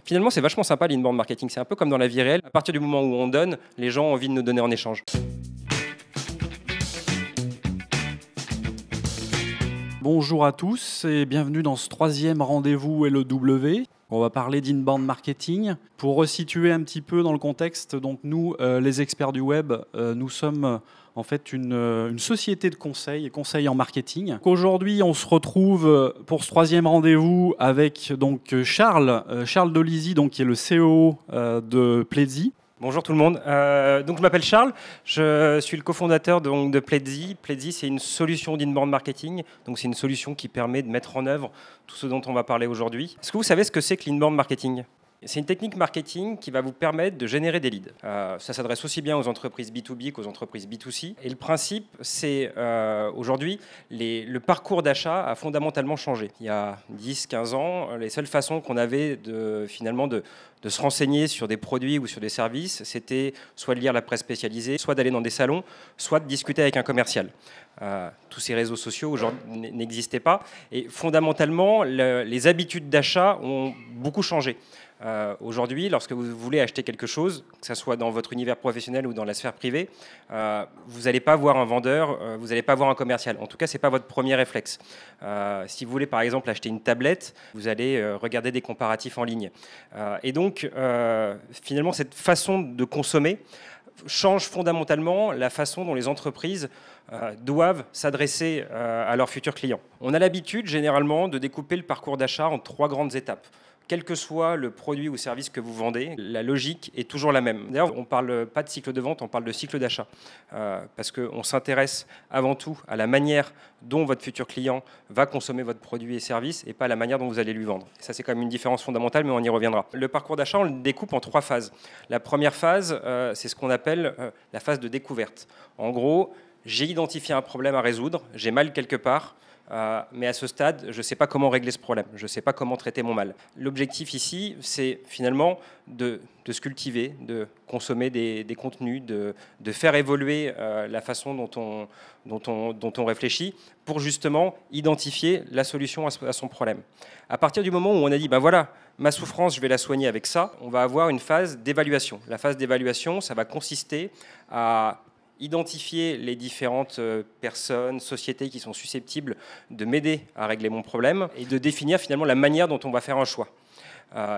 Finalement, c'est vachement sympa l'inbound marketing. C'est un peu comme dans la vie réelle. À partir du moment où on donne, les gens ont envie de nous donner en échange. Bonjour à tous et bienvenue dans ce 3e rendez-vous LEW. On va parler d'inbound marketing. Pour resituer un petit peu dans le contexte, donc nous, les experts du web, nous sommes en fait une société de conseil en marketing. Aujourd'hui, on se retrouve pour ce 3e rendez-vous avec donc Charles Dolisi, donc qui est le CEO de Pledzi. Bonjour tout le monde. Donc je m'appelle Charles, je suis le cofondateur de Pledzi. Pledzi, c'est une solution d'inbound marketing. Donc c'est une solution qui permet de mettre en œuvre tout ce dont on va parler aujourd'hui. Est-ce que vous savez ce que c'est que l'inbound marketing ? C'est une technique marketing qui va vous permettre de générer des leads. Ça s'adresse aussi bien aux entreprises B2B qu'aux entreprises B2C. Et le principe, c'est aujourd'hui, le parcours d'achat a fondamentalement changé. Il y a 10-15 ans, les seules façons qu'on avait de se renseigner sur des produits ou sur des services, c'était soit de lire la presse spécialisée, soit d'aller dans des salons, soit de discuter avec un commercial. Tous ces réseaux sociaux aujourd'hui n'existaient pas. Et fondamentalement, les habitudes d'achat ont beaucoup changé. Aujourd'hui, lorsque vous voulez acheter quelque chose, que ce soit dans votre univers professionnel ou dans la sphère privée, vous n'allez pas voir un vendeur, vous n'allez pas voir un commercial. En tout cas, ce n'est pas votre premier réflexe. Si vous voulez par exemple acheter une tablette, vous allez regarder des comparatifs en ligne. Et donc, finalement, cette façon de consommer change fondamentalement la façon dont les entreprises doivent s'adresser à leurs futurs clients. On a l'habitude généralement de découper le parcours d'achat en 3 grandes étapes. Quel que soit le produit ou service que vous vendez, la logique est toujours la même. D'ailleurs, on ne parle pas de cycle de vente, on parle de cycle d'achat. Parce qu'on s'intéresse avant tout à la manière dont votre futur client va consommer votre produit et service et pas à la manière dont vous allez lui vendre. Et ça, c'est quand même une différence fondamentale, mais on y reviendra. Le parcours d'achat, on le découpe en 3 phases. La première phase, c'est ce qu'on appelle la phase de découverte. En gros, j'ai identifié un problème à résoudre, j'ai mal quelque part, mais à ce stade, je ne sais pas comment régler ce problème, je ne sais pas comment traiter mon mal. L'objectif ici, c'est finalement de se cultiver, de consommer des contenus, de faire évoluer la façon dont on réfléchit pour justement identifier la solution à son problème. À partir du moment où on a dit, ben voilà, ma souffrance, je vais la soigner avec ça, on va avoir une phase d'évaluation. La phase d'évaluation, ça va consister à identifier les différentes personnes, sociétés qui sont susceptibles de m'aider à régler mon problème et de définir finalement la manière dont on va faire un choix.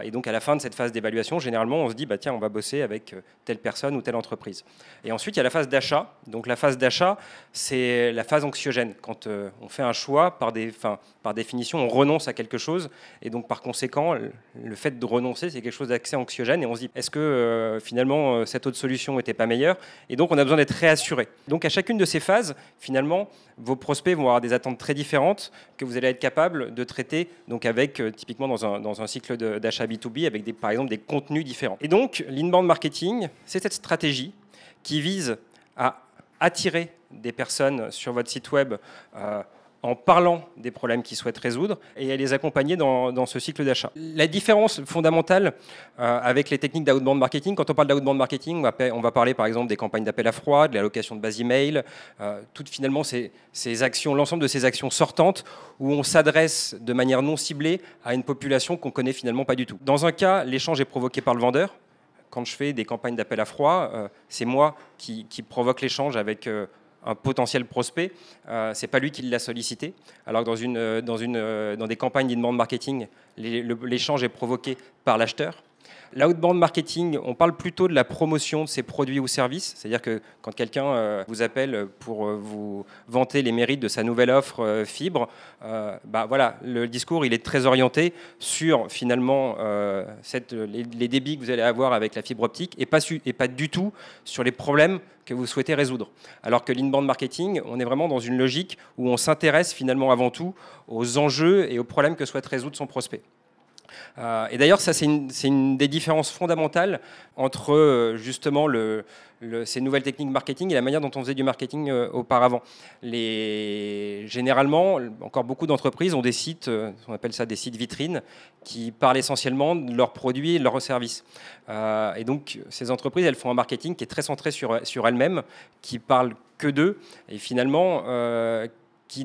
Et donc à la fin de cette phase d'évaluation, généralement on se dit bah tiens, on va bosser avec telle personne ou telle entreprise. Et ensuite il y a la phase d'achat. Donc la phase d'achat, c'est la phase anxiogène. Quand on fait un choix, par définition, on renonce à quelque chose. Et donc par conséquent, le fait de renoncer, c'est quelque chose d'assez anxiogène. Et on se dit est-ce que finalement cette autre solution n'était pas meilleure? Et donc on a besoin d'être réassuré. Donc à chacune de ces phases, finalement, vos prospects vont avoir des attentes très différentes que vous allez être capable de traiter donc avec typiquement dans un cycle d'achat B2B avec par exemple des contenus différents. Et donc l'inbound marketing, c'est cette stratégie qui vise à attirer des personnes sur votre site web en parlant des problèmes qu'ils souhaitent résoudre et à les accompagner dans ce cycle d'achat. La différence fondamentale avec les techniques d'outbound marketing, quand on parle d'outbound marketing, on va parler par exemple des campagnes d'appel à froid, de l'allocation de base email, toutes finalement ces actions, l'ensemble de ces actions sortantes où on s'adresse de manière non ciblée à une population qu'on connaît finalement pas du tout. Dans un cas, l'échange est provoqué par le vendeur. Quand je fais des campagnes d'appel à froid, c'est moi qui provoque l'échange avec un potentiel prospect, c'est pas lui qui l'a sollicité. Alors que dans des campagnes d'inbound marketing, l'échange est provoqué par l'acheteur. L'outbound marketing, on parle plutôt de la promotion de ses produits ou services. C'est-à-dire que quand quelqu'un vous appelle pour vous vanter les mérites de sa nouvelle offre fibre, voilà, le discours il est très orienté sur finalement les débits que vous allez avoir avec la fibre optique et pas du tout sur les problèmes que vous souhaitez résoudre. Alors que l'inbound marketing, on est vraiment dans une logique où on s'intéresse finalement avant tout aux enjeux et aux problèmes que souhaite résoudre son prospect. Et d'ailleurs, ça, c'est une des différences fondamentales entre justement ces nouvelles techniques marketing et la manière dont on faisait du marketing auparavant. Généralement, encore beaucoup d'entreprises ont des sites, on appelle ça des sites vitrines, qui parlent essentiellement de leurs produits et de leurs services. Et donc, ces entreprises, elles font un marketing qui est très centré sur elles-mêmes, qui parlent que d'eux, et finalement, qui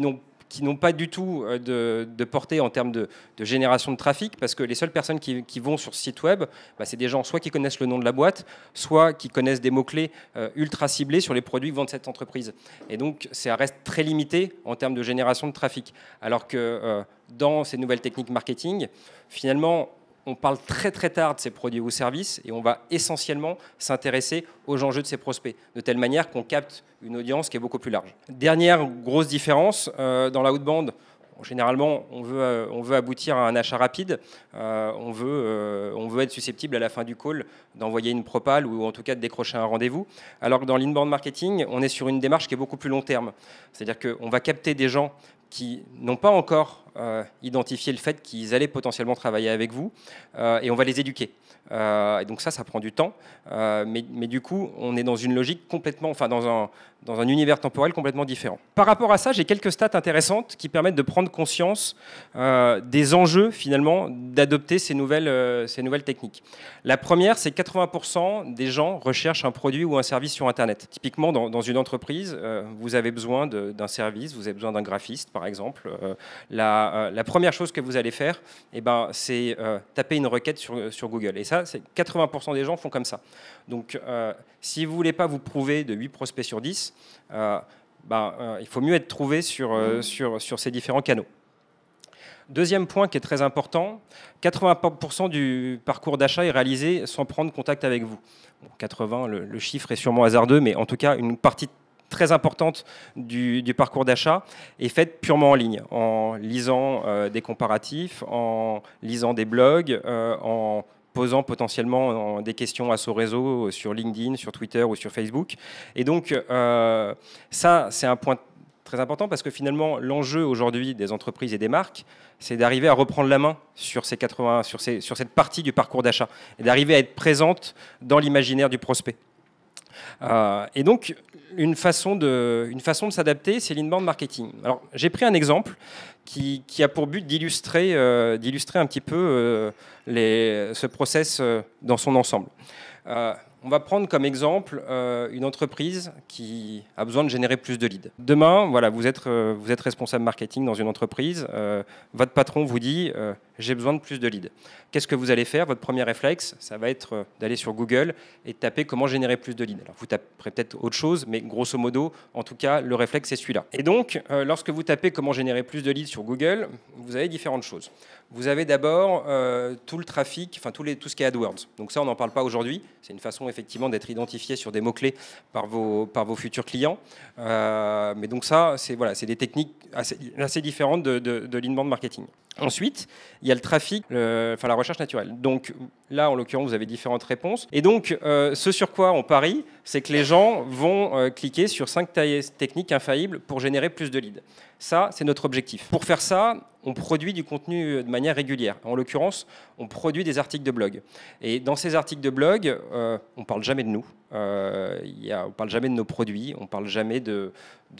qui n'ont pas du tout de portée en termes de génération de trafic, parce que les seules personnes qui vont sur ce site web, c'est des gens soit qui connaissent le nom de la boîte, soit qui connaissent des mots-clés ultra ciblés sur les produits que vend cette entreprise. Et donc, ça reste très limité en termes de génération de trafic. Alors que dans ces nouvelles techniques marketing, finalement, on parle très très tard de ces produits ou services et on va essentiellement s'intéresser aux enjeux de ces prospects, de telle manière qu'on capte une audience qui est beaucoup plus large. Dernière grosse différence, dans la outbound, généralement, on veut aboutir à un achat rapide, on veut être susceptible à la fin du call d'envoyer une propale ou en tout cas de décrocher un rendez-vous, alors que dans l'inbound marketing, on est sur une démarche qui est beaucoup plus long terme. C'est-à-dire qu'on va capter des gens qui n'ont pas encore identifié le fait qu'ils allaient potentiellement travailler avec vous, et on va les éduquer. Et donc ça prend du temps, mais du coup, on est dans une logique complètement, enfin dans un univers temporel complètement différent. Par rapport à ça, j'ai quelques stats intéressantes qui permettent de prendre conscience des enjeux finalement d'adopter ces nouvelles techniques. La première, c'est que 80% des gens recherchent un produit ou un service sur Internet. Typiquement, dans une entreprise, vous avez besoin d'un service, vous avez besoin d'un graphiste, par exemple. La première chose que vous allez faire, c'est taper une requête sur Google. Et ça, 80% des gens font comme ça. Donc, si vous ne voulez pas vous prouver de 8 prospects sur 10, il faut mieux être trouvé sur ces différents canaux. Deuxième point qui est très important, 80% du parcours d'achat est réalisé sans prendre contact avec vous. Bon, 80, le chiffre est sûrement hasardeux, mais en tout cas, une partie très importante du parcours d'achat est faite purement en ligne, en lisant des comparatifs, en lisant des blogs, en posant potentiellement des questions à son réseau sur LinkedIn, sur Twitter ou sur Facebook. Et donc, ça, c'est un point très important parce que finalement, l'enjeu aujourd'hui des entreprises et des marques, c'est d'arriver à reprendre la main sur cette partie du parcours d'achat et d'arriver à être présente dans l'imaginaire du prospect. Et donc, une façon de s'adapter, c'est l'inbound marketing. Alors, j'ai pris un exemple qui a pour but d'illustrer un petit peu ce process dans son ensemble. On va prendre comme exemple une entreprise qui a besoin de générer plus de leads. Demain, voilà, vous êtes responsable marketing dans une entreprise, votre patron vous dit j'ai besoin de plus de leads. Qu'est-ce que vous allez faire? Votre premier réflexe, ça va être d'aller sur Google et de taper comment générer plus de leads. Alors, vous taperez peut-être autre chose, mais grosso modo, en tout cas, le réflexe, c'est celui-là. Et donc, lorsque vous tapez comment générer plus de leads sur Google, vous avez différentes choses. Vous avez d'abord tout le trafic, enfin tout ce qui est AdWords. Donc ça, on n'en parle pas aujourd'hui. C'est une façon effectivement d'être identifié sur des mots-clés par vos futurs clients. Mais donc ça, c'est des techniques assez différentes de l'inbound marketing. Ensuite, il y a le trafic, la recherche naturelle. Donc là, en l'occurrence, vous avez différentes réponses. Et donc, ce sur quoi on parie, c'est que les gens vont cliquer sur 5 techniques infaillibles pour générer plus de leads. Ça, c'est notre objectif. Pour faire ça, on produit du contenu de manière régulière. En l'occurrence, on produit des articles de blog. Et dans ces articles de blog, on ne parle jamais de nous. On ne parle jamais de nos produits. On parle jamais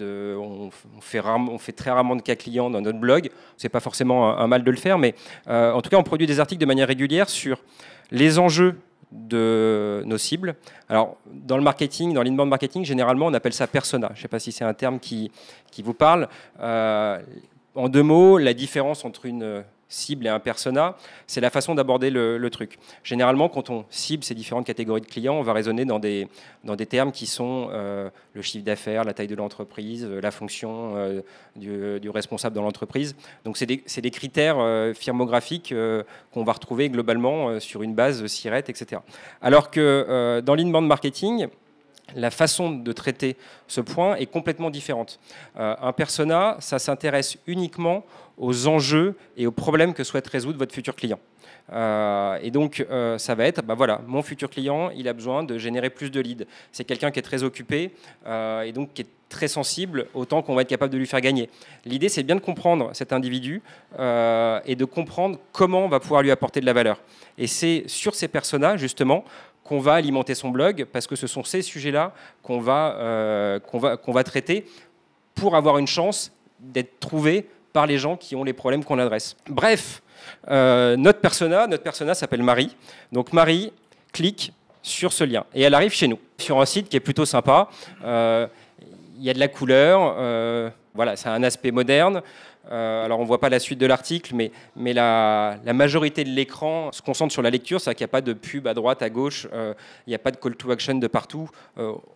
on fait très rarement de cas clients dans notre blog. C'est pas forcément un mal de le faire, mais en tout cas, on produit des articles de manière régulière sur les enjeux de nos cibles. Alors, dans le marketing, dans l'inbound marketing, généralement, on appelle ça persona. Je ne sais pas si c'est un terme qui vous parle. En 2 mots, la différence entre une cible et un persona, c'est la façon d'aborder le truc. Généralement, quand on cible ces différentes catégories de clients, on va raisonner dans des termes qui sont le chiffre d'affaires, la taille de l'entreprise, la fonction du responsable dans l'entreprise. Donc, c'est des critères firmographiques qu'on va retrouver globalement sur une base SIRET, etc. Alors que dans l'inbound marketing, la façon de traiter ce point est complètement différente. Un persona, ça s'intéresse uniquement aux enjeux et aux problèmes que souhaite résoudre votre futur client. Et donc, ça va être, mon futur client, il a besoin de générer plus de leads. C'est quelqu'un qui est très occupé et donc qui est très sensible au temps qu'on va être capable de lui faire gagner. L'idée, c'est bien de comprendre cet individu et de comprendre comment on va pouvoir lui apporter de la valeur. Et c'est sur ces personas, justement, qu'on va alimenter son blog, parce que ce sont ces sujets-là qu'on va traiter pour avoir une chance d'être trouvé par les gens qui ont les problèmes qu'on adresse. Bref, notre persona s'appelle Marie. Donc Marie clique sur ce lien et elle arrive chez nous, sur un site qui est plutôt sympa. Il il y a de la couleur, voilà, ça a un aspect moderne. Alors on ne voit pas la suite de l'article, mais la majorité de l'écran se concentre sur la lecture, c'est-à-dire qu'il n'y a pas de pub à droite, à gauche, il n'y a pas de call to action de partout.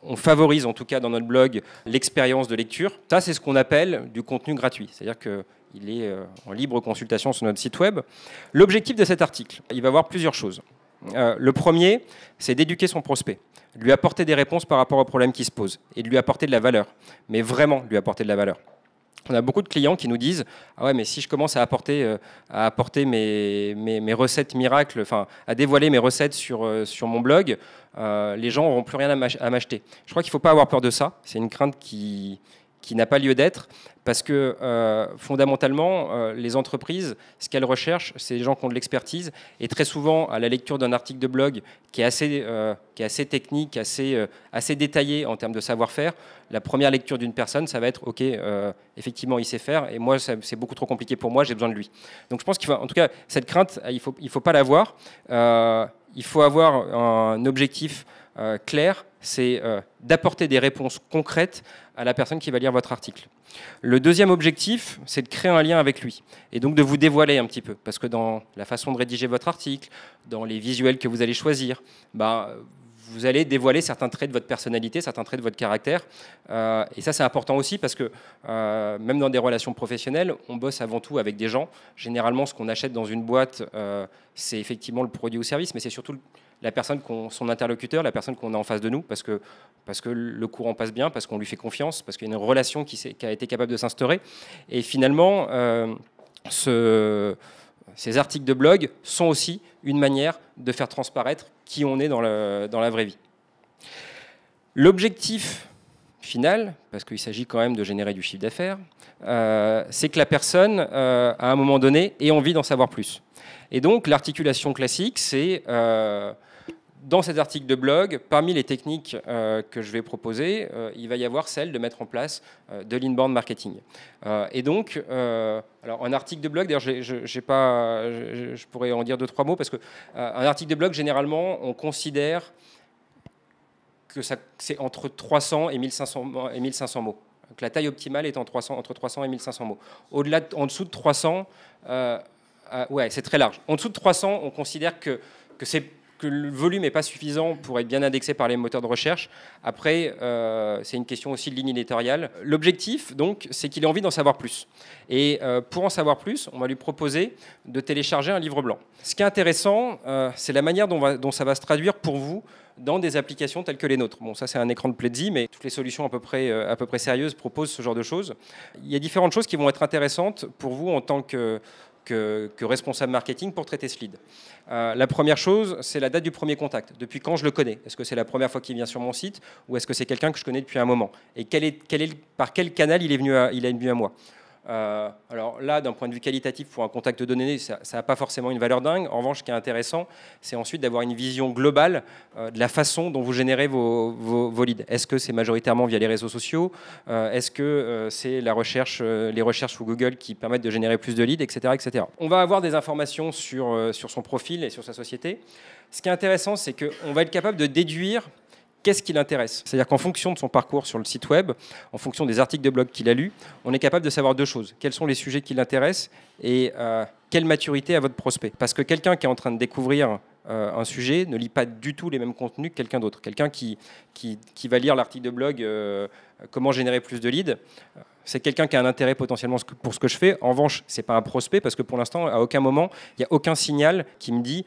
On favorise en tout cas dans notre blog l'expérience de lecture. Ça, c'est ce qu'on appelle du contenu gratuit, c'est-à-dire qu'il est en libre consultation sur notre site web. L'objectif de cet article, il va avoir plusieurs choses. Le premier, c'est d'éduquer son prospect, de lui apporter des réponses par rapport aux problèmes qui se posent et de lui apporter de la valeur, mais vraiment lui apporter de la valeur. On a beaucoup de clients qui nous disent « Ah ouais, mais si je commence à apporter mes recettes miracles, enfin, à dévoiler mes recettes sur mon blog, les gens n'auront plus rien à m'acheter. » Je crois qu'il ne faut pas avoir peur de ça. C'est une crainte qui n'a pas lieu d'être, parce que fondamentalement, les entreprises, ce qu'elles recherchent, c'est des gens qui ont de l'expertise, et très souvent, à la lecture d'un article de blog qui est assez technique, assez détaillé en termes de savoir-faire, la première lecture d'une personne, ça va être « Ok, effectivement, il sait faire, et moi, c'est beaucoup trop compliqué pour moi, j'ai besoin de lui. » Donc je pense qu'il faut, en tout cas, cette crainte, il faut pas l'avoir. Il faut avoir un objectif clair, c'est d'apporter des réponses concrètes à la personne qui va lire votre article. Le deuxième objectif, c'est de créer un lien avec lui et donc de vous dévoiler un petit peu, parce que dans la façon de rédiger votre article, dans les visuels que vous allez choisir, vous allez dévoiler certains traits de votre personnalité, certains traits de votre caractère. Et ça, c'est important aussi parce que même dans des relations professionnelles, on bosse avant tout avec des gens. Généralement, ce qu'on achète dans une boîte, c'est effectivement le produit ou service, mais c'est surtout la personne, son interlocuteur, la personne qu'on a en face de nous, parce que le courant passe bien, parce qu'on lui fait confiance, parce qu'il y a une relation qui a été capable de s'instaurer. Et finalement, ces articles de blog sont aussi une manière de faire transparaître qui on est dans la vraie vie. L'objectif final, parce qu'il s'agit quand même de générer du chiffre d'affaires, c'est que la personne, à un moment donné, ait envie d'en savoir plus. Et donc, l'articulation classique, c'est dans cet article de blog, parmi les techniques que je vais proposer, il va y avoir celle de mettre en place de l'inbound marketing. Et donc, alors un article de blog, d'ailleurs, je pourrais en dire 2-3 mots, parce qu'un article de blog, généralement, on considère que c'est entre 300 et 1500 mots. Donc, la taille optimale est entre 300 et 1500 mots. En dessous de 300, ouais, c'est très large. En dessous de 300, on considère que le volume n'est pas suffisant pour être bien indexé par les moteurs de recherche. Après, c'est une question aussi de ligne éditoriale. L'objectif, donc, c'est qu'il ait envie d'en savoir plus. Et pour en savoir plus, on va lui proposer de télécharger un livre blanc. Ce qui est intéressant, c'est la manière dont ça va se traduire pour vous dans des applications telles que les nôtres. Bon, ça, c'est un écran de Pledzi, mais toutes les solutions à peu près sérieuses proposent ce genre de choses. Il y a différentes choses qui vont être intéressantes pour vous en tant que responsable marketing pour traiter ce lead. La première chose, c'est la date du premier contact. Depuis quand je le connais? Est-ce que c'est la première fois qu'il vient sur mon site ou est-ce que c'est quelqu'un que je connais depuis un moment? Et par quel canal il est venu à moi? Alors là, d'un point de vue qualitatif, pour un contact donné, ça n'a pas forcément une valeur dingue. En revanche, ce qui est intéressant, c'est ensuite d'avoir une vision globale de la façon dont vous générez vos leads. Est-ce que c'est majoritairement via les réseaux sociaux? Est-ce que c'est les recherches sur Google qui permettent de générer plus de leads, etc., etc. On va avoir des informations sur son profil et sur sa société. Ce qui est intéressant, c'est qu'on va être capable de déduire qu'est-ce qui l'intéresse. C'est-à-dire qu'en fonction de son parcours sur le site web, en fonction des articles de blog qu'il a lus, on est capable de savoir deux choses. Quels sont les sujets qui l'intéressent et quelle maturité a votre prospect. Parce que quelqu'un qui est en train de découvrir un sujet ne lit pas du tout les mêmes contenus que quelqu'un d'autre. Quelqu'un qui va lire l'article de blog comment générer plus de leads, c'est quelqu'un qui a un intérêt potentiellement pour ce que je fais. En revanche, ce n'est pas un prospect parce que pour l'instant, à aucun moment, il n'y a aucun signal qui me dit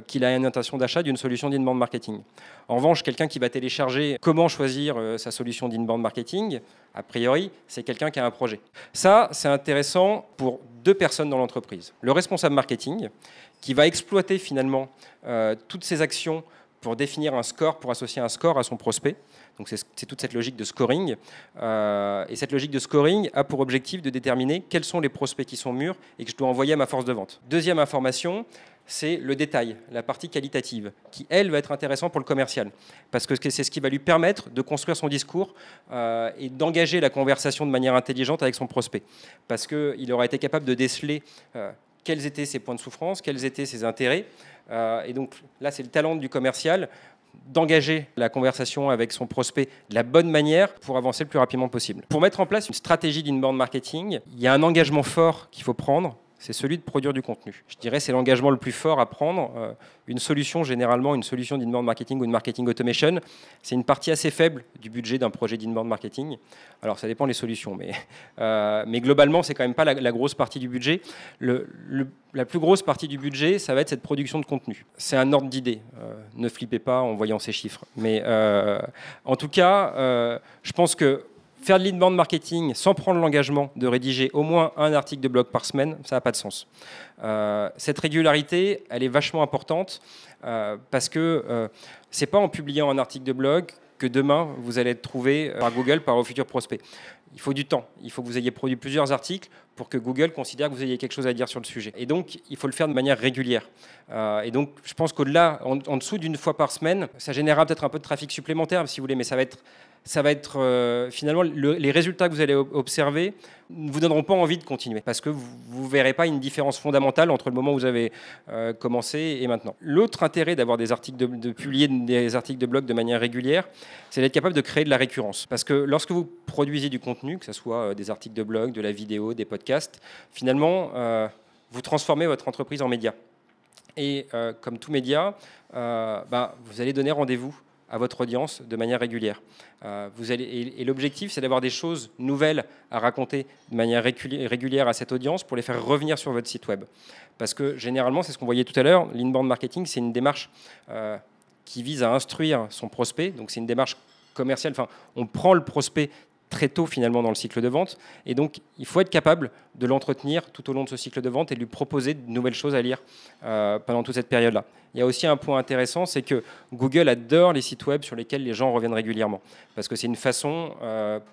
qu'il a une intention d'achat d'une solution d'inbound marketing. En revanche, quelqu'un qui va télécharger comment choisir sa solution d'inbound marketing, a priori, c'est quelqu'un qui a un projet. Ça, c'est intéressant pour deux personnes dans l'entreprise. Le responsable marketing, qui va exploiter finalement toutes ces actions pour définir un score, pour associer un score à son prospect. Donc c'est toute cette logique de scoring. Et cette logique de scoring a pour objectif de déterminer quels sont les prospects qui sont mûrs et que je dois envoyer à ma force de vente. Deuxième information, c'est le détail, la partie qualitative, qui, elle, va être intéressante pour le commercial. Parce que c'est ce qui va lui permettre de construire son discours et d'engager la conversation de manière intelligente avec son prospect. Parce qu'il aura été capable de déceler quels étaient ses points de souffrance, quels étaient ses intérêts. Et donc là, c'est le talent du commercial d'engager la conversation avec son prospect de la bonne manière pour avancer le plus rapidement possible. Pour mettre en place une stratégie d'inbound marketing, il y a un engagement fort qu'il faut prendre, c'est celui de produire du contenu. Je dirais que c'est l'engagement le plus fort à prendre. Une solution, généralement, une solution d'inbound marketing ou de marketing automation, c'est une partie assez faible du budget d'un projet d'inbound marketing. Alors, ça dépend des solutions, mais globalement, c'est quand même pas la grosse partie du budget. La plus grosse partie du budget, ça va être cette production de contenu. C'est un ordre d'idée. Ne flippez pas en voyant ces chiffres. Mais en tout cas, je pense que faire de l'inbound marketing sans prendre l'engagement de rédiger au moins un article de blog par semaine, ça n'a pas de sens. Cette régularité, elle est vachement importante parce que c'est pas en publiant un article de blog que demain, vous allez être trouvé par Google, par vos futurs prospects. Il faut du temps. Il faut que vous ayez produit plusieurs articles pour que Google considère que vous ayez quelque chose à dire sur le sujet. Et donc, il faut le faire de manière régulière. Et donc, je pense qu'au-delà, en dessous d'une fois par semaine, ça générera peut-être un peu de trafic supplémentaire, si vous voulez, mais ça va être finalement, les résultats que vous allez observer ne vous donneront pas envie de continuer parce que vous ne verrez pas une différence fondamentale entre le moment où vous avez commencé et maintenant. L'autre intérêt d'avoir des articles de publier des articles de blog de manière régulière, c'est d'être capable de créer de la récurrence. Parce que lorsque vous produisez du contenu, que ce soit des articles de blog, de la vidéo, des podcasts, finalement, vous transformez votre entreprise en média. Et comme tout média, vous allez donner rendez-vous à votre audience de manière régulière. Et l'objectif, c'est d'avoir des choses nouvelles à raconter de manière régulière à cette audience pour les faire revenir sur votre site web. Parce que généralement, c'est ce qu'on voyait tout à l'heure, l'inbound marketing, c'est une démarche qui vise à instruire son prospect. Donc c'est une démarche commerciale. Enfin, on prend le prospect très tôt finalement dans le cycle de vente. Et donc, il faut être capable de l'entretenir tout au long de ce cycle de vente et de lui proposer de nouvelles choses à lire pendant toute cette période-là. Il y a aussi un point intéressant, c'est que Google adore les sites web sur lesquels les gens reviennent régulièrement. Parce que c'est une façon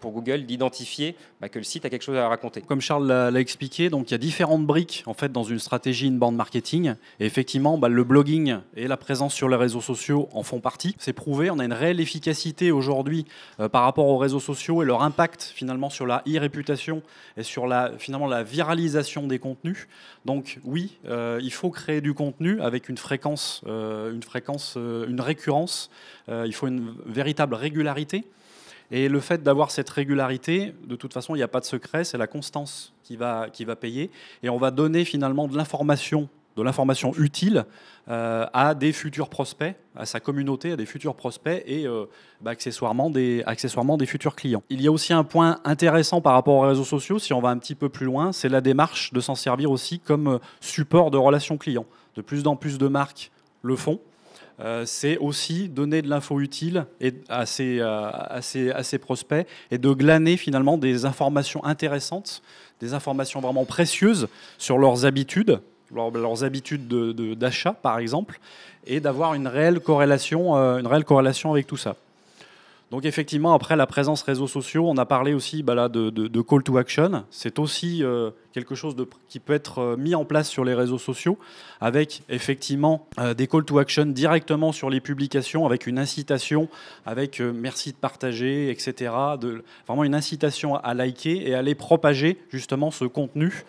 pour Google d'identifier que le site a quelque chose à raconter. Comme Charles l'a expliqué, donc il y a différentes briques en fait, dans une stratégie inbound marketing. Et effectivement, le blogging et la présence sur les réseaux sociaux en font partie. C'est prouvé, on a une réelle efficacité aujourd'hui par rapport aux réseaux sociaux et leur impact finalement sur la e-réputation et sur finalement la viralisation des contenus. Donc oui, il faut créer du contenu avec une fréquence, une récurrence. Il faut une véritable régularité. Et le fait d'avoir cette régularité, de toute façon, il n'y a pas de secret, c'est la constance qui va payer. Et on va donner finalement de l'information utile à des futurs prospects, à sa communauté, à des futurs prospects et accessoirement des futurs clients. Il y a aussi un point intéressant par rapport aux réseaux sociaux, si on va un petit peu plus loin, c'est la démarche de s'en servir aussi comme support de relations clients. De plus en plus de marques le font. C'est aussi donner de l'info utile à ses prospects et de glaner finalement des informations intéressantes, des informations vraiment précieuses sur leurs habitudes d'achat par exemple, et d'avoir une réelle corrélation avec tout ça. Donc effectivement, après la présence réseaux sociaux, on a parlé aussi de call to action. C'est aussi quelque chose qui peut être mis en place sur les réseaux sociaux, avec effectivement des call to action directement sur les publications, avec une incitation, avec merci de partager, etc. Vraiment une incitation à liker et à aller propager justement ce contenu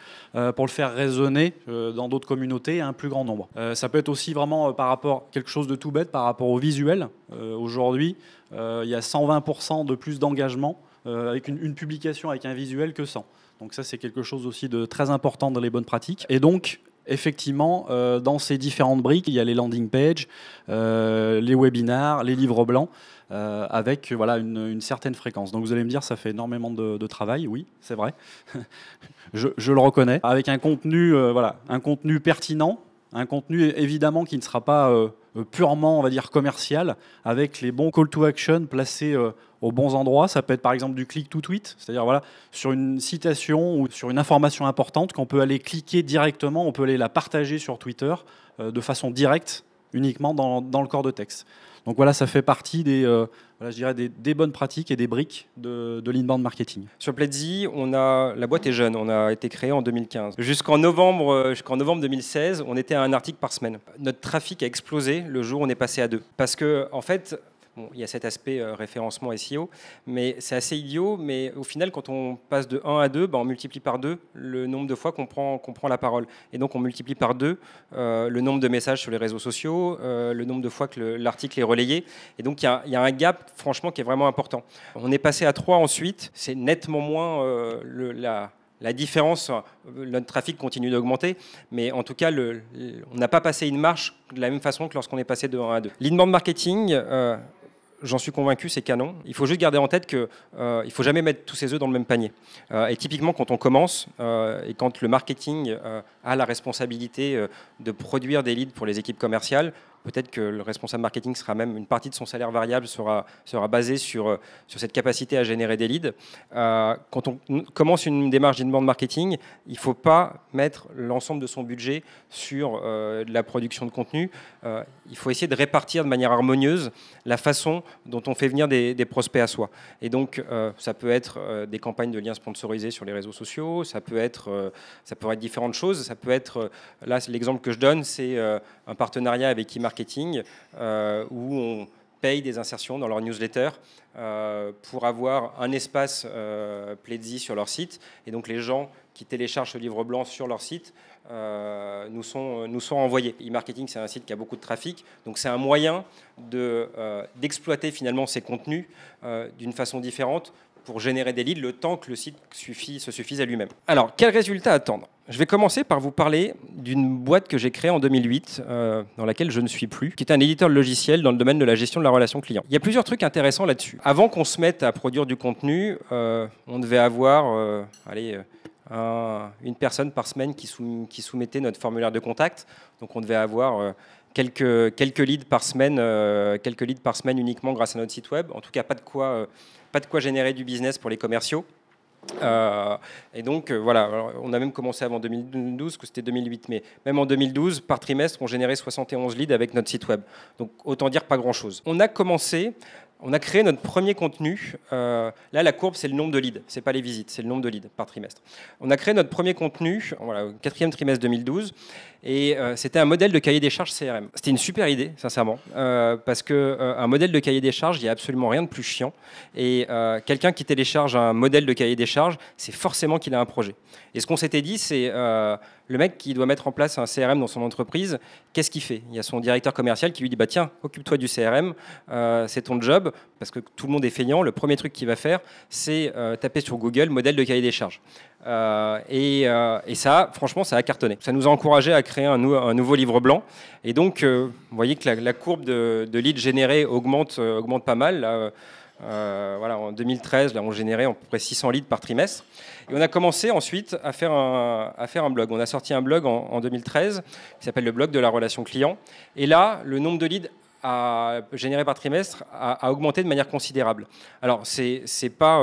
pour le faire résonner dans d'autres communautés à un plus grand nombre. Ça peut être aussi vraiment par rapport à quelque chose de tout bête, par rapport au visuel. Aujourd'hui, il y a 120% de plus d'engagement avec une publication avec un visuel que sans. Donc ça, c'est quelque chose aussi de très important dans les bonnes pratiques. Et donc, effectivement, dans ces différentes briques, il y a les landing pages, les webinars, les livres blancs, avec une certaine fréquence. Donc vous allez me dire, ça fait énormément de travail. Oui, c'est vrai. je le reconnais. Avec un contenu pertinent, un contenu évidemment qui ne sera pas purement, on va dire, commercial, avec les bons call to action placés aux bons endroits. Ça peut être par exemple du click to tweet, c'est-à-dire sur une citation ou sur une information importante qu'on peut aller cliquer directement, on peut aller la partager sur Twitter de façon directe, uniquement dans le corps de texte. Donc voilà, ça fait partie des bonnes pratiques et des briques de l'inbound marketing. Sur Pledzi, la boîte est jeune, on a été créé en 2015. Jusqu'en novembre 2016, on était à un article par semaine. Notre trafic a explosé le jour où on est passé à 2. Parce que, en fait, Bon, il y a cet aspect référencement SEO, mais c'est assez idiot. Mais au final, quand on passe de 1 à 2, on multiplie par 2 le nombre de fois qu'on prend la parole. Et donc, on multiplie par 2 le nombre de messages sur les réseaux sociaux, le nombre de fois que l'article est relayé. Et donc, il y a un gap, franchement, qui est vraiment important. On est passé à 3 ensuite. C'est nettement moins la différence. Notre trafic continue d'augmenter, mais en tout cas, on n'a pas passé une marche de la même façon que lorsqu'on est passé de 1 à 2. L'inbound marketing, j'en suis convaincu, c'est canon. Il faut juste garder en tête qu'il ne faut jamais mettre tous ses œufs dans le même panier. Et typiquement, quand on commence et quand le marketing a la responsabilité de produire des leads pour les équipes commerciales, peut-être que le responsable marketing sera même une partie de son salaire variable sera basée sur cette capacité à générer des leads. Quand on commence une démarche d'inbound marketing, il ne faut pas mettre l'ensemble de son budget sur de la production de contenu. Il faut essayer de répartir de manière harmonieuse la façon dont on fait venir des prospects à soi. Et donc, ça peut être des campagnes de liens sponsorisés sur les réseaux sociaux, ça peut être différentes choses. Ça peut être, là, l'exemple que je donne, c'est un partenariat avec e-marketing où on paye des insertions dans leur newsletter pour avoir un espace Pledzi sur leur site. Et donc, les gens qui téléchargent ce livre blanc sur leur site nous sont envoyés. E-marketing, c'est un site qui a beaucoup de trafic, donc c'est un moyen d'exploiter finalement ces contenus d'une façon différente pour générer des leads le temps que le site se suffise à lui-même. Alors, quel résultat attendre ? Je vais commencer par vous parler d'une boîte que j'ai créée en 2008, dans laquelle je ne suis plus, qui est un éditeur de logiciels dans le domaine de la gestion de la relation client. Il y a plusieurs trucs intéressants là-dessus. Avant qu'on se mette à produire du contenu, on devait avoir une personne par semaine qui soumettait notre formulaire de contact. Donc on devait avoir quelques leads par semaine, uniquement grâce à notre site web. En tout cas, pas de quoi générer du business pour les commerciaux. Et donc voilà, alors, on a même commencé avant 2012, que c'était 2008, mais même en 2012, par trimestre, on générait 71 leads avec notre site web. Donc autant dire pas grand-chose. On a créé notre premier contenu. Là, la courbe, c'est le nombre de leads. C'est pas les visites, c'est le nombre de leads par trimestre. On a créé notre premier contenu, voilà, au 4e trimestre 2012. Et c'était un modèle de cahier des charges CRM. C'était une super idée, sincèrement, parce qu'un modèle de cahier des charges, il n'y a absolument rien de plus chiant. Et quelqu'un qui télécharge un modèle de cahier des charges, c'est forcément qu'il a un projet. Et ce qu'on s'était dit, c'est le mec qui doit mettre en place un CRM dans son entreprise, qu'est-ce qu'il fait ? Il y a son directeur commercial qui lui dit bah, tiens, occupe-toi du CRM, c'est ton job, parce que tout le monde est feignant. Le premier truc qu'il va faire, c'est taper sur Google modèle de cahier des charges. Et ça, franchement, ça a cartonné. Ça nous a encouragé à créer un nouveau livre blanc. Et donc, vous voyez que la courbe de leads générés augmente pas mal. Là, voilà, en 2013, là, on générait à peu près 600 leads par trimestre. Et on a commencé ensuite à faire un blog. On a sorti un blog en 2013 qui s'appelle le blog de la relation client. Et là, le nombre de leads généré par trimestre a augmenté de manière considérable. Alors, c'est pas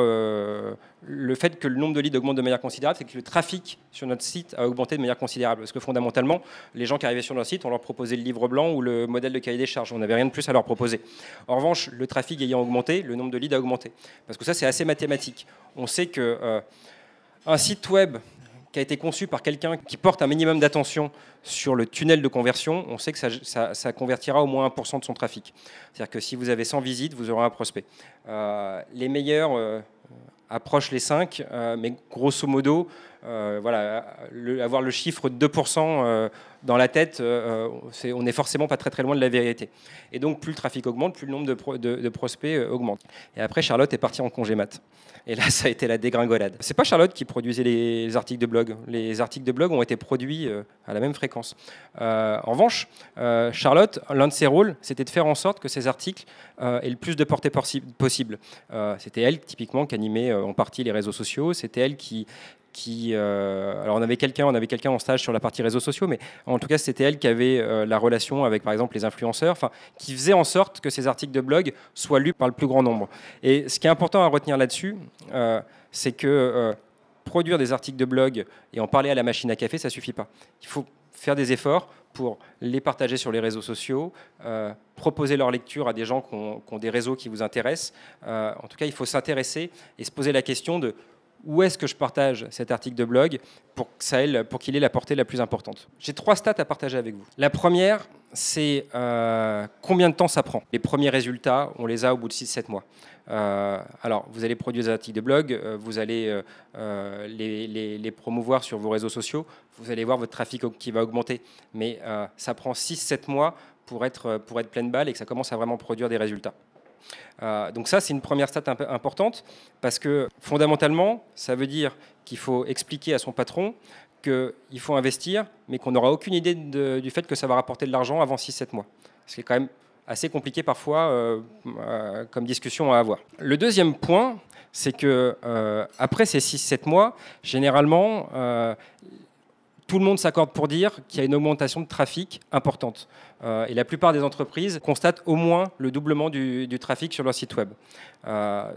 le fait que le nombre de leads augmente de manière considérable, c'est que le trafic sur notre site a augmenté de manière considérable. Parce que fondamentalement, les gens qui arrivaient sur notre site, on leur proposait le livre blanc ou le modèle de cahier des charges. On n'avait rien de plus à leur proposer. En revanche, le trafic ayant augmenté, le nombre de leads a augmenté. Parce que ça, c'est assez mathématique. On sait que un site web qui a été conçu par quelqu'un qui porte un minimum d'attention sur le tunnel de conversion, on sait que ça convertira au moins 1% de son trafic. C'est-à-dire que si vous avez 100 visites, vous aurez un prospect. Les meilleurs approchent les 5, mais grosso modo, voilà, avoir le chiffre de 2% dans la tête, on n'est forcément pas très très loin de la vérité. Et donc plus le trafic augmente, plus le nombre de prospects augmente. Et après, Charlotte est partie en congé mat. Et là, ça a été la dégringolade. C'est pas Charlotte qui produisait les articles de blog. Les articles de blog ont été produits à la même fréquence. En revanche, Charlotte, l'un de ses rôles, c'était de faire en sorte que ces articles aient le plus de portée possible. C'était elle, typiquement, qui animait en partie les réseaux sociaux. C'était elle alors on avait quelqu'un en stage sur la partie réseaux sociaux, mais en tout cas c'était elle qui avait la relation avec par exemple les influenceurs, enfin qui faisait en sorte que ces articles de blog soient lus par le plus grand nombre. Et ce qui est important à retenir là-dessus, c'est que produire des articles de blog et en parler à la machine à café, ça suffit pas. Il faut faire des efforts pour les partager sur les réseaux sociaux, proposer leur lecture à des gens qui ont des réseaux qui vous intéressent. En tout cas, il faut s'intéresser et se poser la question de où est-ce que je partage cet article de blog pour qu'il ait la portée la plus importante. J'ai 3 stats à partager avec vous. La première, c'est combien de temps ça prend. Les premiers résultats, on les a au bout de 6-7 mois. Alors, vous allez produire des articles de blog, vous allez les promouvoir sur vos réseaux sociaux, vous allez voir votre trafic qui va augmenter. Mais ça prend 6-7 mois pour être pleine balle et que ça commence à vraiment produire des résultats. Donc ça, c'est une première stat importante parce que fondamentalement, ça veut dire qu'il faut expliquer à son patron qu'il faut investir, mais qu'on n'aura aucune idée du fait que ça va rapporter de l'argent avant 6-7 mois. Ce qui est quand même assez compliqué parfois comme discussion à avoir. Le deuxième point, c'est que après ces 6-7 mois, généralement, tout le monde s'accorde pour dire qu'il y a une augmentation de trafic importante. Et la plupart des entreprises constatent au moins le doublement du trafic sur leur site web.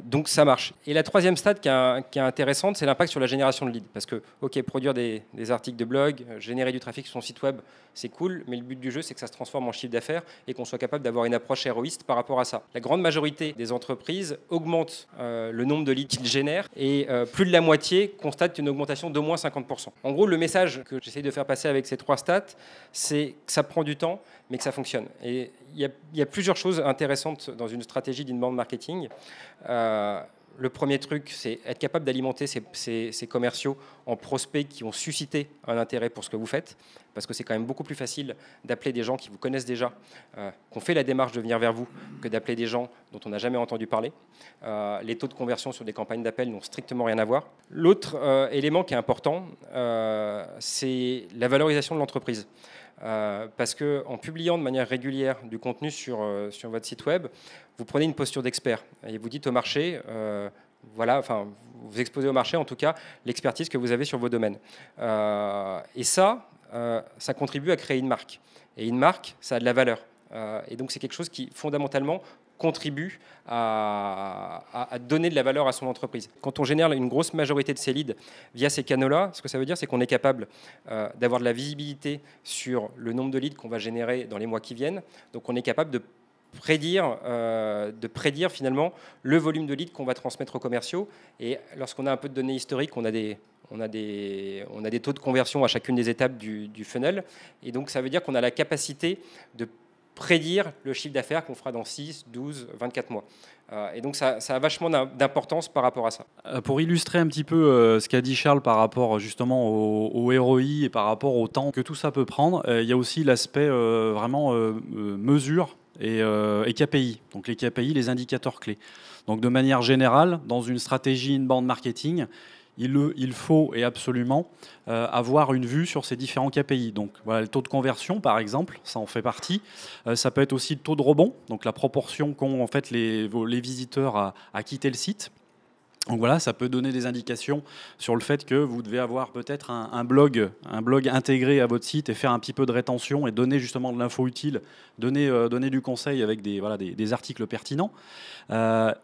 Donc ça marche. Et la troisième stat qui est intéressante, c'est l'impact sur la génération de leads. Parce que, ok, produire des articles de blog, générer du trafic sur son site web, c'est cool, mais le but du jeu, c'est que ça se transforme en chiffre d'affaires et qu'on soit capable d'avoir une approche héroïste par rapport à ça. La grande majorité des entreprises augmentent le nombre de leads qu'ils génèrent et plus de la moitié constatent une augmentation d'au moins 50%. En gros, le message que j'essaie de faire passer avec ces 3 stats, c'est que ça prend du temps, mais que ça fonctionne. Et il y a plusieurs choses intéressantes dans une stratégie d'inbound marketing. Le premier truc, c'est être capable d'alimenter ces commerciaux en prospects qui ont suscité un intérêt pour ce que vous faites, parce que c'est quand même beaucoup plus facile d'appeler des gens qui vous connaissent déjà, qui ont fait la démarche de venir vers vous, que d'appeler des gens dont on n'a jamais entendu parler. Les taux de conversion sur des campagnes d'appel n'ont strictement rien à voir. L'autre élément qui est important, c'est la valorisation de l'entreprise. Parce qu'en publiant de manière régulière du contenu sur votre site web, vous prenez une posture d'expert et vous dites au marché, voilà, enfin, vous exposez au marché en tout cas l'expertise que vous avez sur vos domaines. Et ça contribue à créer une marque. Et une marque, ça a de la valeur. Et donc c'est quelque chose qui fondamentalement contribue à donner de la valeur à son entreprise. Quand on génère une grosse majorité de ses leads via ces canaux-là, ce que ça veut dire, c'est qu'on est capable d'avoir de la visibilité sur le nombre de leads qu'on va générer dans les mois qui viennent. Donc on est capable de prédire finalement le volume de leads qu'on va transmettre aux commerciaux. Et lorsqu'on a un peu de données historiques, on a des taux de conversion à chacune des étapes du funnel. Et donc ça veut dire qu'on a la capacité de prédire le chiffre d'affaires qu'on fera dans 6, 12, 24 mois. Et donc ça a vachement d'importance par rapport à ça. Pour illustrer un petit peu ce qu'a dit Charles par rapport justement au ROI et par rapport au temps que tout ça peut prendre, il y a aussi l'aspect vraiment mesure et KPI. Donc les KPI, les indicateurs clés. Donc de manière générale, dans une stratégie inbound marketing, il faut et absolument avoir une vue sur ces différents KPI. Donc voilà, le taux de conversion, par exemple, ça en fait partie. Ça peut être aussi le taux de rebond, donc la proportion qu'ont en fait les visiteurs à quitter le site. Donc voilà, ça peut donner des indications sur le fait que vous devez avoir peut-être un blog intégré à votre site et faire un petit peu de rétention et donner justement de l'info utile, donner du conseil avec des articles pertinents.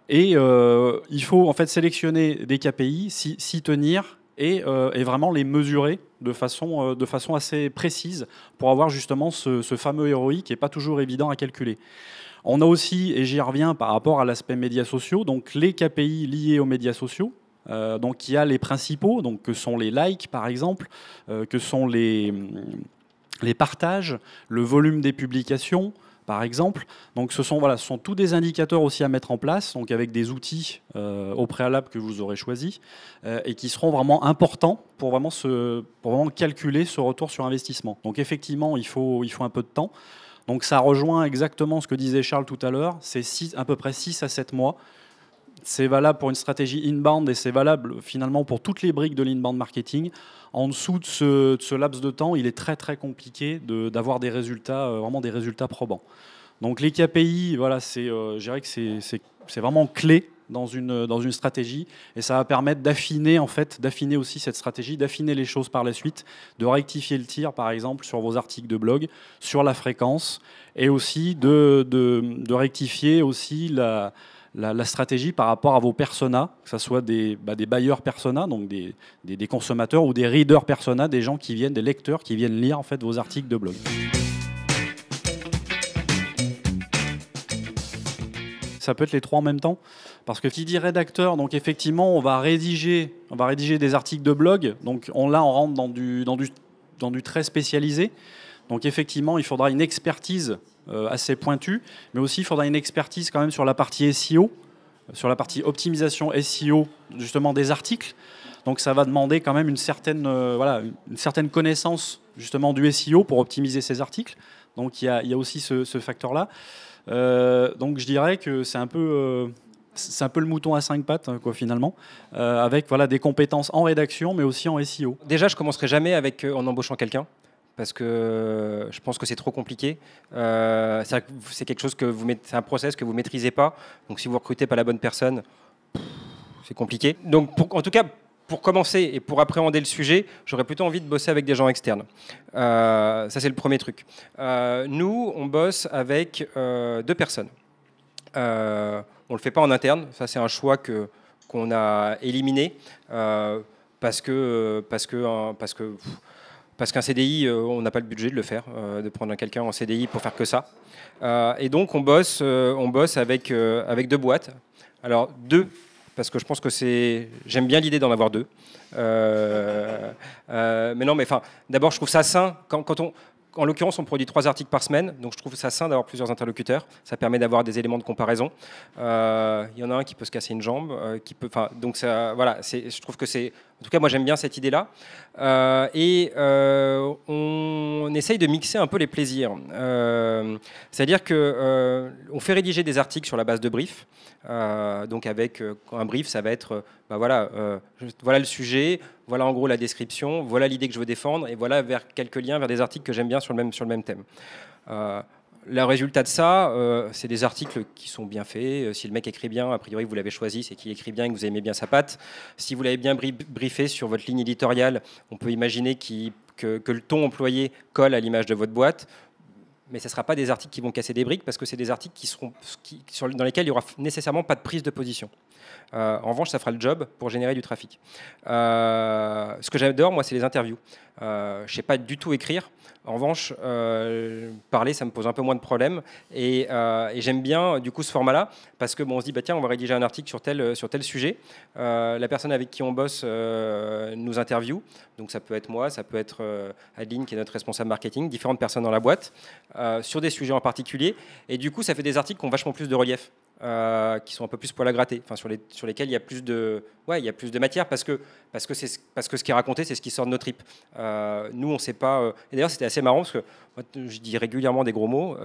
Il faut en fait sélectionner des KPI, s'y tenir et vraiment les mesurer de façon assez précise pour avoir justement ce fameux ROI qui n'est pas toujours évident à calculer. On a aussi, et j'y reviens par rapport à l'aspect médias sociaux, donc les KPI liés aux médias sociaux. Donc il y a les principaux, donc que sont les likes par exemple, que sont les partages, le volume des publications par exemple. Donc ce sont tous des indicateurs aussi à mettre en place, donc avec des outils au préalable que vous aurez choisis et qui seront vraiment importants pour vraiment calculer ce retour sur investissement. Donc effectivement, il faut un peu de temps. Donc ça rejoint exactement ce que disait Charles tout à l'heure, c'est à peu près 6 à 7 mois. C'est valable pour une stratégie inbound et c'est valable finalement pour toutes les briques de l'inbound marketing. En dessous de ce laps de temps, il est très très compliqué d'avoir des résultats, vraiment des résultats probants. Donc les KPI, je dirais que c'est vraiment clé dans une stratégie et ça va permettre d'affiner aussi cette stratégie, d'affiner les choses par la suite, de rectifier le tir par exemple sur vos articles de blog, sur la fréquence et aussi de rectifier aussi la stratégie par rapport à vos personas, que ce soit des buyers personas, donc des consommateurs ou des readers personas, des lecteurs qui viennent lire en fait vos articles de blog. Ça peut être les trois en même temps. Parce que qui dit rédacteur, donc effectivement, on va rédiger des articles de blog. Donc là, on rentre dans du très spécialisé. Donc effectivement, il faudra une expertise assez pointue, mais aussi il faudra une expertise quand même sur la partie SEO, sur la partie optimisation SEO justement des articles. Donc ça va demander quand même une certaine connaissance justement du SEO pour optimiser ces articles. Donc il y a aussi ce facteur-là. Donc je dirais que c'est un peu le mouton à 5 pattes quoi, finalement, avec des compétences en rédaction mais aussi en SEO. Déjà, je commencerai jamais en embauchant quelqu'un. Parce que je pense que c'est trop compliqué. C'est quelque chose c'est un process que vous maîtrisez pas. Donc si vous recrutez pas la bonne personne, c'est compliqué. Donc en tout cas, pour commencer et pour appréhender le sujet, j'aurais plutôt envie de bosser avec des gens externes. Ça c'est le premier truc. Nous, on bosse avec 2 personnes. On le fait pas en interne. Ça c'est un choix qu'on a éliminé parce qu'un CDI, on n'a pas le budget de le faire, de prendre quelqu'un en CDI pour faire que ça. Et donc, on bosse avec 2 boîtes. Alors, 2, parce que je pense que j'aime bien l'idée d'en avoir 2. Mais non, mais d'abord, je trouve ça sain. En l'occurrence, on produit 3 articles par semaine, donc je trouve ça sain d'avoir plusieurs interlocuteurs. Ça permet d'avoir des éléments de comparaison. Il y en a un qui peut se casser une jambe, donc ça, voilà. Je trouve que en tout cas, moi j'aime bien cette idée-là. On essaye de mixer un peu les plaisirs. C'est-à-dire que on fait rédiger des articles sur la base de briefs. Donc avec un brief, ça va être voilà le sujet, voilà en gros la description, voilà l'idée que je veux défendre, et voilà vers quelques liens vers des articles que j'aime bien sur le même thème. Le résultat de ça, c'est des articles qui sont bien faits. Si le mec écrit bien, a priori vous l'avez choisi, c'est qu'il écrit bien et que vous aimez bien sa patte. Si vous l'avez bien briefé sur votre ligne éditoriale, on peut imaginer que le ton employé colle à l'image de votre boîte. Mais ce ne sera pas des articles qui vont casser des briques, parce que c'est des articles dans lesquels il n'y aura nécessairement pas de prise de position. En revanche, ça fera le job pour générer du trafic. Ce que j'adore, moi, c'est les interviews. Je ne sais pas du tout écrire. En revanche, parler, ça me pose un peu moins de problèmes. Et j'aime bien, du coup, ce format-là, parce que on se dit, tiens, on va rédiger un article sur tel sujet. La personne avec qui on bosse nous interviewe. Donc, ça peut être moi, ça peut être Adeline, qui est notre responsable marketing, différentes personnes dans la boîte, sur des sujets en particulier. Et du coup, ça fait des articles qui ont vachement plus de relief. Qui sont un peu plus poil à gratter, sur lesquels il y a plus de matière, parce que ce qui est raconté, c'est ce qui sort de nos tripes. Nous, on ne sait pas. Et d'ailleurs, c'était assez marrant parce que moi, je dis régulièrement des gros mots,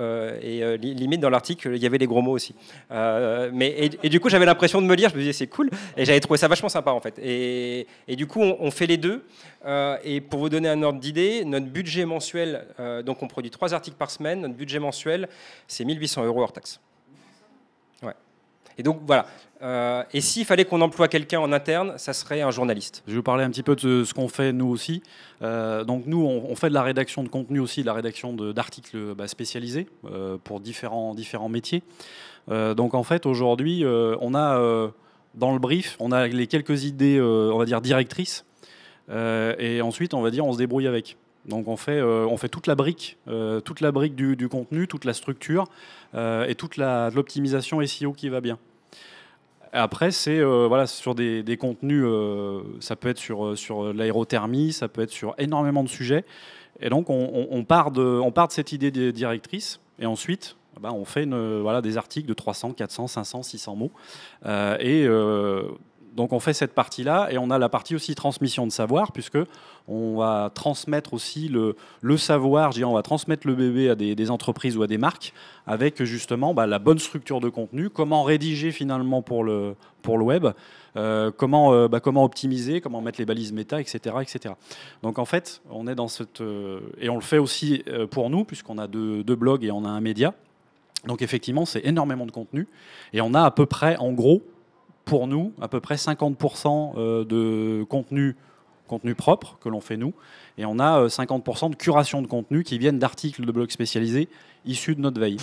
et limite dans l'article, il y avait des gros mots aussi. Et du coup, j'avais l'impression de me lire. Je me disais, c'est cool, et j'avais trouvé ça vachement sympa en fait. Et du coup, on fait les deux. Et pour vous donner un ordre d'idée, notre budget mensuel, donc on produit 3 articles par semaine. Notre budget mensuel, c'est 1 800 € hors taxe. Ouais. Et donc voilà. Et s'il fallait qu'on emploie quelqu'un en interne, ça serait un journaliste. Je vais vous parler un petit peu de ce qu'on fait nous aussi. Donc nous, on fait de la rédaction de contenu aussi, de la rédaction d'articles spécialisés pour différents métiers. Donc en fait, aujourd'hui, on a dans le brief, on a les quelques idées, on va dire directrices, et ensuite, on se débrouille avec. Donc on fait toute la brique du contenu, toute la structure et toute l'optimisation SEO qui va bien. Après, c'est sur des contenus, ça peut être sur l'aérothermie, ça peut être sur énormément de sujets. Et donc on part de cette idée directrice, et ensuite on fait des articles de 300, 400, 500, 600 mots. Donc on fait cette partie-là, et on a la partie aussi transmission de savoir, puisque on va transmettre aussi le savoir, on va transmettre le bébé à des entreprises ou à des marques, avec justement la bonne structure de contenu, comment rédiger finalement pour le web, comment optimiser, comment mettre les balises méta, etc., etc. Donc en fait, on est dans cette... et on le fait aussi pour nous, puisqu'on a deux blogs et on a un média. Donc effectivement, c'est énormément de contenu, et on a à peu près, en gros, pour nous, à peu près 50% de contenu propre que l'on fait nous, et on a 50% de curation de contenu qui viennent d'articles de blogs spécialisés issus de notre veille.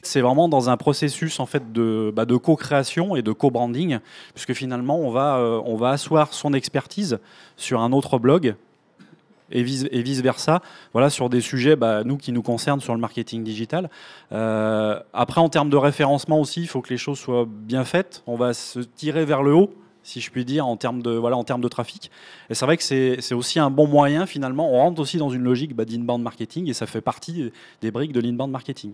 C'est vraiment dans un processus en fait de co-création et de co-branding, puisque finalement on va asseoir son expertise sur un autre blog, et vice versa. Voilà, sur des sujets nous qui nous concernent sur le marketing digital. Après, en termes de référencement aussi, il faut que les choses soient bien faites. On va se tirer vers le haut, si je puis dire, en termes de trafic. Et c'est vrai que c'est aussi un bon moyen, finalement. On rentre aussi dans une logique d'inbound marketing et ça fait partie des briques de l'inbound marketing.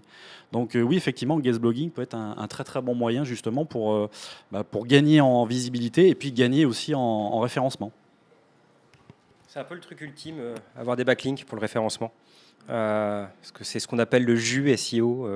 Donc oui, effectivement, le guest blogging peut être un très très bon moyen justement pour gagner en visibilité et puis gagner aussi en référencement. C'est un peu le truc ultime, avoir des backlinks pour le référencement. Parce que c'est ce qu'on appelle le jus SEO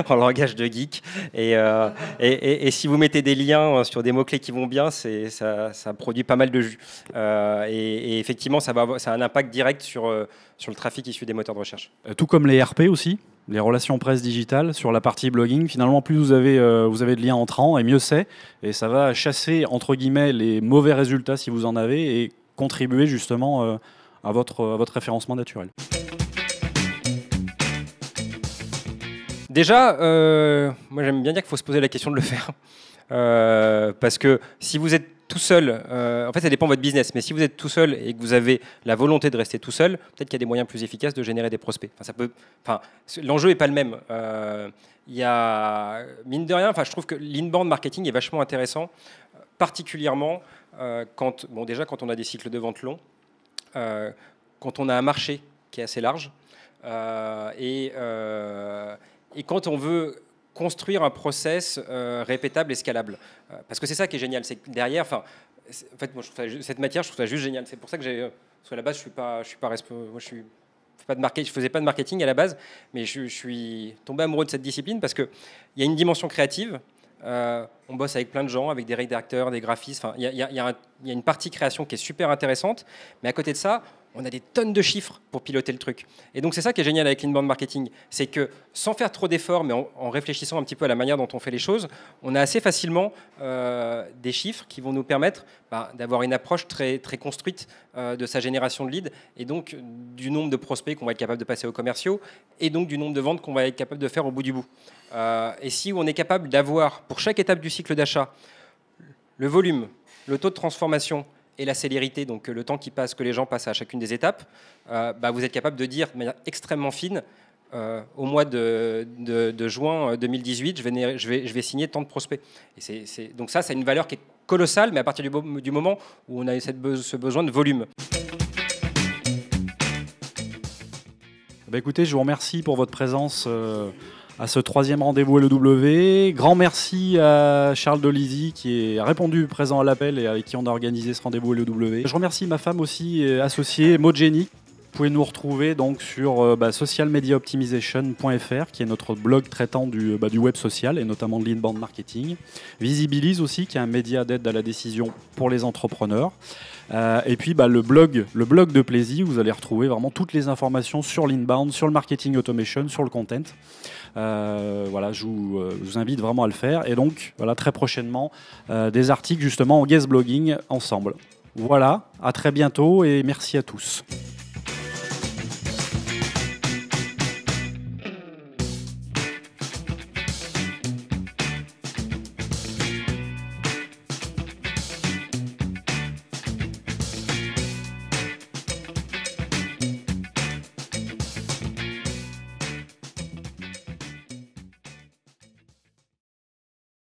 en langage de geek. Et si vous mettez des liens sur des mots-clés qui vont bien, ça produit pas mal de jus. Et effectivement, ça a un impact direct sur le trafic issu des moteurs de recherche. Tout comme les RP aussi, les relations presse digitales, sur la partie blogging. Finalement, plus vous avez de liens entrants, et mieux c'est. Et ça va chasser, entre guillemets, les mauvais résultats si vous en avez et contribuer justement à votre référencement naturel. Déjà, moi j'aime bien dire qu'il faut se poser la question de le faire. Parce que si vous êtes tout seul, en fait ça dépend de votre business, mais si vous êtes tout seul et que vous avez la volonté de rester tout seul, peut-être qu'il y a des moyens plus efficaces de générer des prospects. L'enjeu n'est pas le même. Il y a, mine de rien, je trouve que l'inbound marketing est vachement intéressant, particulièrement quand on a des cycles de vente longs, quand on a un marché qui est assez large et quand on veut construire un process répétable et scalable. Parce que c'est ça qui est génial, c'est que derrière, moi, je trouve cette matière, je trouve ça juste génial. C'est pour ça que parce qu'à la base, je faisais pas de marketing à la base, mais je suis tombé amoureux de cette discipline parce qu'il y a une dimension créative. On bosse avec plein de gens, avec des rédacteurs, des graphistes. Il y a une partie création qui est super intéressante, mais à côté de ça, on a des tonnes de chiffres pour piloter le truc. Et donc c'est ça qui est génial avec l'inbound marketing, c'est que sans faire trop d'efforts, mais en réfléchissant un petit peu à la manière dont on fait les choses, on a assez facilement des chiffres qui vont nous permettre d'avoir une approche très, très construite de sa génération de leads, et donc du nombre de prospects qu'on va être capable de passer aux commerciaux, et donc du nombre de ventes qu'on va être capable de faire au bout du bout. Et si on est capable d'avoir, pour chaque étape du cycle d'achat, le volume, le taux de transformation et la célérité, donc le temps que les gens passent à chacune des étapes, vous êtes capable de dire de manière extrêmement fine, au mois de juin 2018, je vais signer tant de prospects. Donc ça a une valeur qui est colossale, mais à partir du moment où on a ce besoin de volume. Écoutez, je vous remercie pour votre présence à ce 3e rendez-vous LEW. Grand merci à Charles Dolisi qui a répondu présent à l'appel et avec qui on a organisé ce rendez-vous LEW. Je remercie ma femme aussi, associée, Maud-Jenny. Vous pouvez nous retrouver donc sur socialmediaoptimization.fr qui est notre blog traitant du web social et notamment de l'inbound marketing. Visibilise aussi qui est un média d'aide à la décision pour les entrepreneurs. Et puis le blog de Plaisy, où vous allez retrouver vraiment toutes les informations sur l'inbound, sur le marketing automation, sur le content. Je vous invite vraiment à le faire. Et donc, très prochainement, des articles justement en guest blogging ensemble. Voilà, à très bientôt et merci à tous.